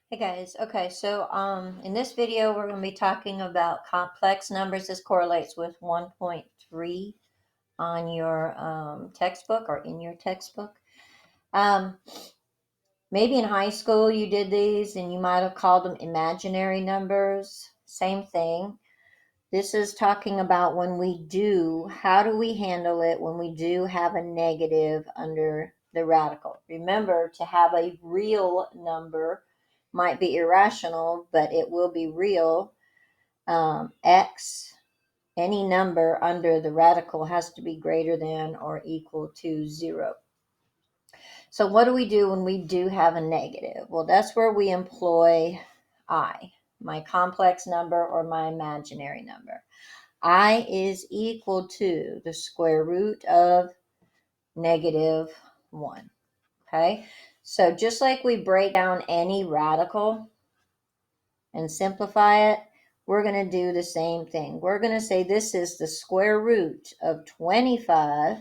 Hey guys, okay, so in this video we're going to be talking about complex numbers. This correlates with 1.3 on your textbook or in your textbook. Um, Maybe in high school you did these and you might have called them imaginary numbers. Same thing. This is talking about when we do, how do we handle it when we do have a negative under the radical? Remember, to have a real number might be irrational, but it will be real. X, any number under the radical has to be greater than or equal to 0. So what do we do when we do have a negative? Well, that's where we employ I, my complex number or my imaginary number. I is equal to the square root of negative 1. Okay, so just like we break down any radical and simplify it, we're going to do the same thing. We're going to say this is the square root of 25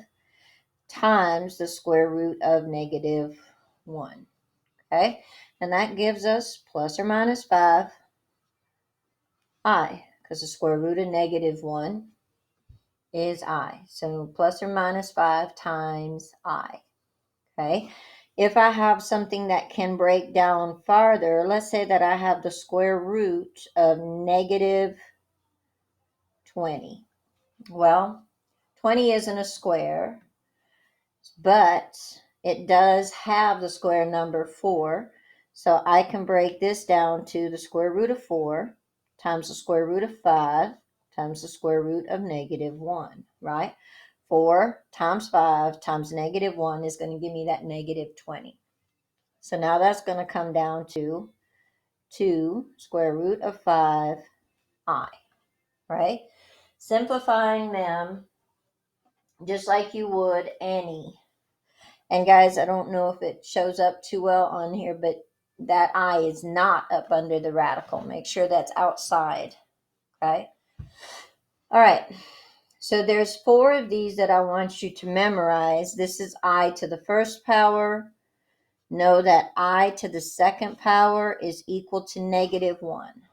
times the square root of negative 1. Okay, and that gives us plus or minus 5 I, because the square root of negative 1 is I. So plus or minus 5 times I. Okay. If I have something that can break down farther, let's say that I have the square root of negative 20. Well, 20 isn't a square, but it does have the square number 4. So I can break this down to the square root of 4 times the square root of 5 times the square root of negative 1, right? 4 times 5 times negative 1 is going to give me that negative 20. So now that's going to come down to 2 square root of 5i, right? Simplifying them just like you would any. And guys, I don't know if it shows up too well on here, but that I is not up under the radical. Make sure that's outside, okay? All right. So there's 4 of these that I want you to memorize. This is I to the first power. Know that I to the second power is equal to negative 1.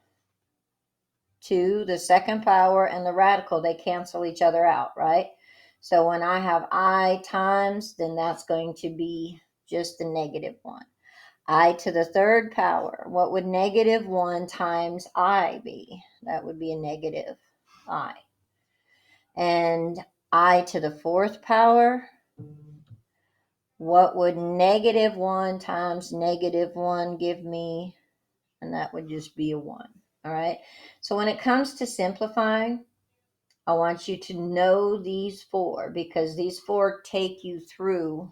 2, the second power, and the radical, they cancel each other out, right? So when I have I times, then that's going to be just the negative 1. I to the third power, what would negative 1 times I be? That would be a negative I. And I to the fourth power, what would negative 1 times negative 1 give me? And that would just be a 1. All right. So when it comes to simplifying, I want you to know these 4 because these 4 take you through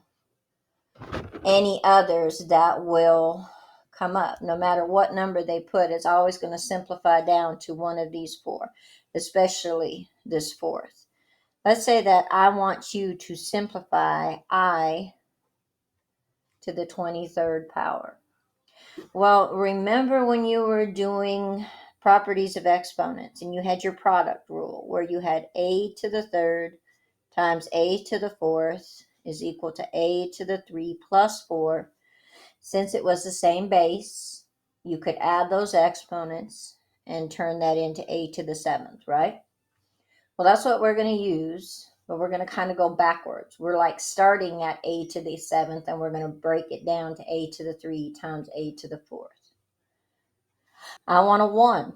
any others that will come up. No matter what number they put, it's always going to simplify down to one of these 4, especially this 4th. Let's say that I want you to simplify I to the 23rd power. Well, remember when you were doing properties of exponents and you had your product rule where you had a to the third times a to the fourth is equal to a to the 3 plus 4. Since it was the same base, you could add those exponents and turn that into a to the 7th, right? Well, that's what we're going to use, but we're going to kind of go backwards. We're like starting at a to the 7th, and we're going to break it down to a to the 3 times a to the 4th. I want a 1,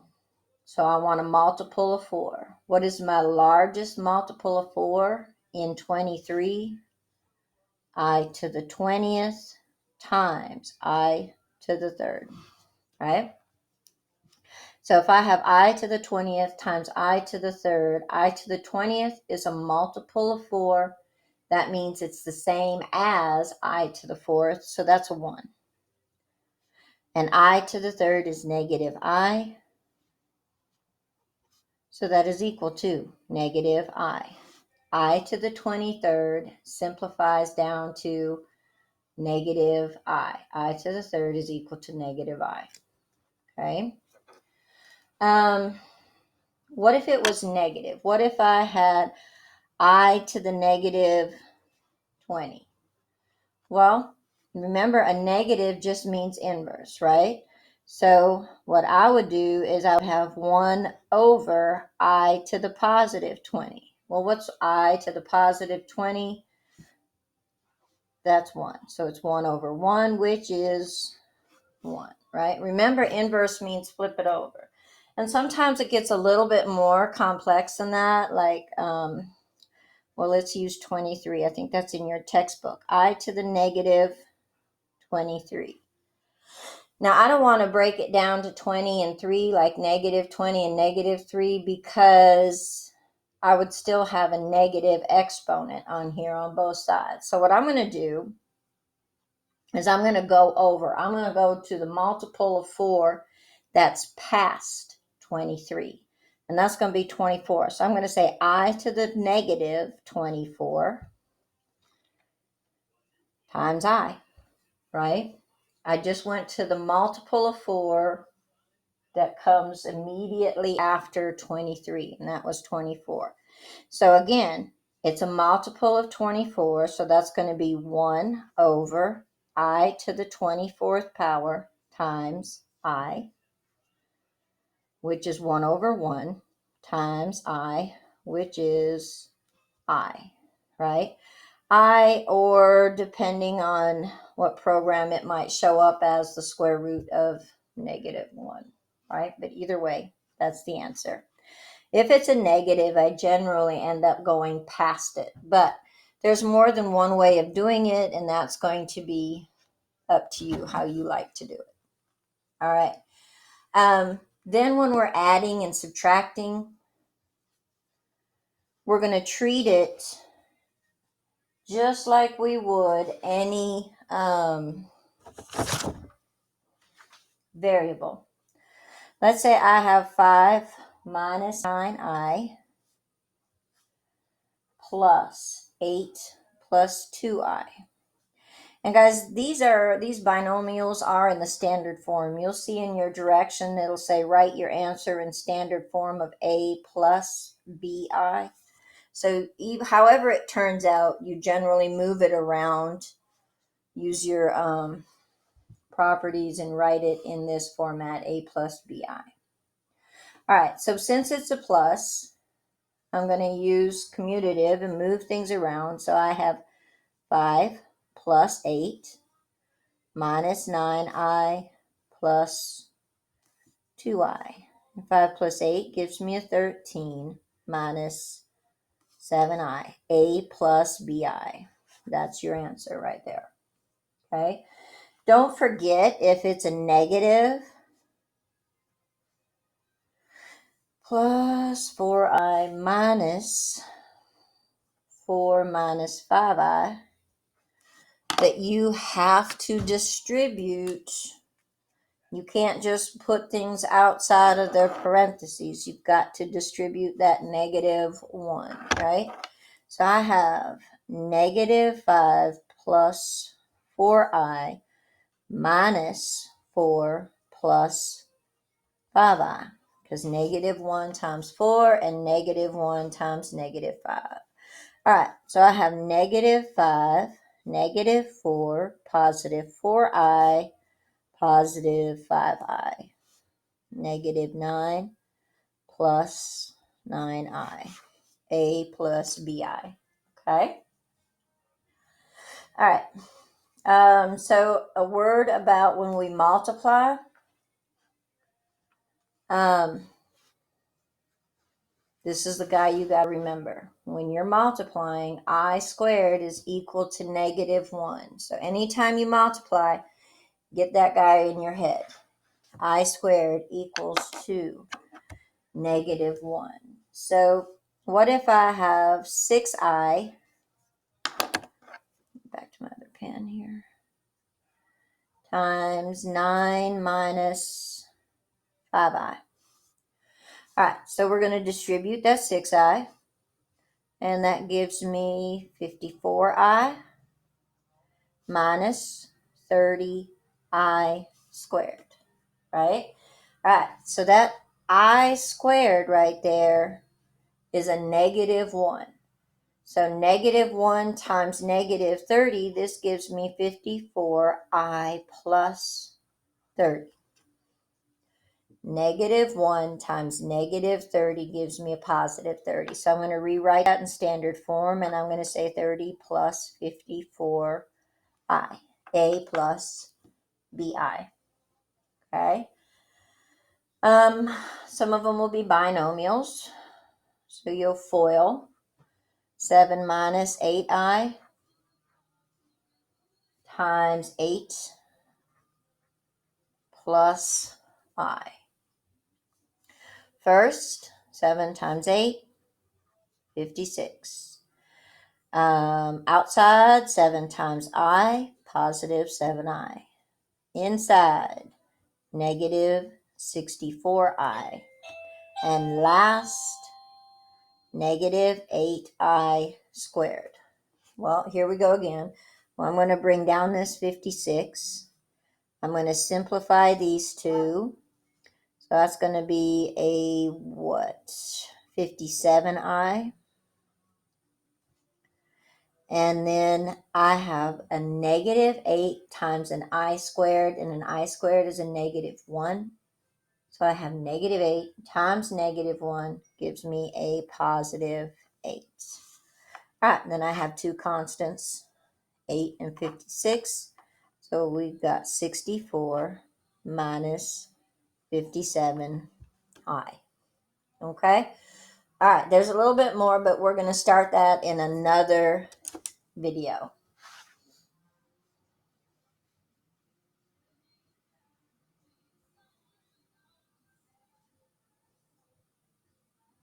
so I want a multiple of 4. What is my largest multiple of 4 in 23? I to the 20th times I to the 3rd, right? So if I have I to the 20th times I to the 3rd, I to the 20th is a multiple of 4. That means it's the same as I to the 4th, so that's a 1. And I to the 3rd is negative I, so that is equal to negative I. I to the 23rd simplifies down to negative I. I to the 3rd is equal to negative I. Okay. What if it was negative? What if I had I to the negative 20? Well, remember a negative just means inverse, right? So what I would do is I would have 1 over I to the positive 20. Well, what's I to the positive 20? That's 1. So it's 1 over 1, which is 1, right? Remember, inverse means flip it over. And sometimes it gets a little bit more complex than that. Like, well, let's use 23. I think that's in your textbook. I to the negative 23. Now, I don't want to break it down to 20 and 3, like negative 20 and negative 3, because I would still have a negative exponent on here on both sides. So what I'm going to do is I'm going to go over. I'm going to go to the multiple of 4 that's past 23. And that's going to be 24. So I'm going to say I to the negative 24 times I, right? I just went to the multiple of 4 that comes immediately after 23, and that was 24. So again, it's a multiple of 24, so that's going to be 1 over I to the 24th power times I, which is 1 over 1, times I, which is I, right? I, or depending on what program, it might show up as the square root of negative 1, right? But either way, that's the answer. If it's a negative, I generally end up going past it. But there's more than one way of doing it, and that's going to be up to you how you like to do it. All right. Then when we're adding and subtracting, we're going to treat it just like we would any variable. Let's say I have 5 minus 9i plus 8 plus 2i. And guys, these binomials are in the standard form. You'll see in your direction, it'll say write your answer in standard form of a plus bi. So however it turns out, you generally move it around, use your properties, and write it in this format, a plus bi. All right, so since it's a plus, I'm going to use commutative and move things around. So I have 5 plus 8 minus 9i plus 2i. 5 plus 8 gives me a 13 minus 7i, a plus bi. That's your answer right there. Okay. Don't forget, if it's a negative, plus 4i minus 4 minus 5i, that you have to distribute. You can't just put things outside of their parentheses. You've got to distribute that negative 1, right? So I have negative 5 plus 4i minus 4 plus 5i, because negative 1 times 4 and negative 1 times negative 5. All right, so I have negative 5, negative 4, positive 4i, positive 5i, negative 9 plus 9i, a plus bi. Okay? All right. So a word about when we multiply. This is the guy you got to remember. When you're multiplying, I squared is equal to negative 1. So anytime you multiply, get that guy in your head. I squared equals to negative 1. So what if I have 6i, back to my other pen here, times 9 minus 5i. All right, so we're going to distribute that 6i, and that gives me 54i minus 30i squared, right? All right, so that I squared right there is a negative 1. So negative 1 times negative 30, this gives me 54i plus 30. Negative 1 times negative 30 gives me a positive 30. So I'm going to rewrite that in standard form, and I'm going to say 30 plus 54i. A plus bi. Okay. Some of them will be binomials. So you'll FOIL 7 minus 8i times 8 plus I. First, 7 times 8, 56. Outside, 7 times I, positive 7i. Inside, negative 64i. And last, negative 8i squared. Well, here we go again. Well, I'm going to bring down this 56. I'm going to simplify these two. So that's going to be a what? 57i. And then I have a negative 8 times an I squared, and an I squared is a negative 1. So I have negative 8 times negative 1 gives me a positive 8. All right, and then I have two constants, 8 and 56. So we've got 64 minus 57i. Okay? All right, there's a little bit more, but we're going to start that in another video.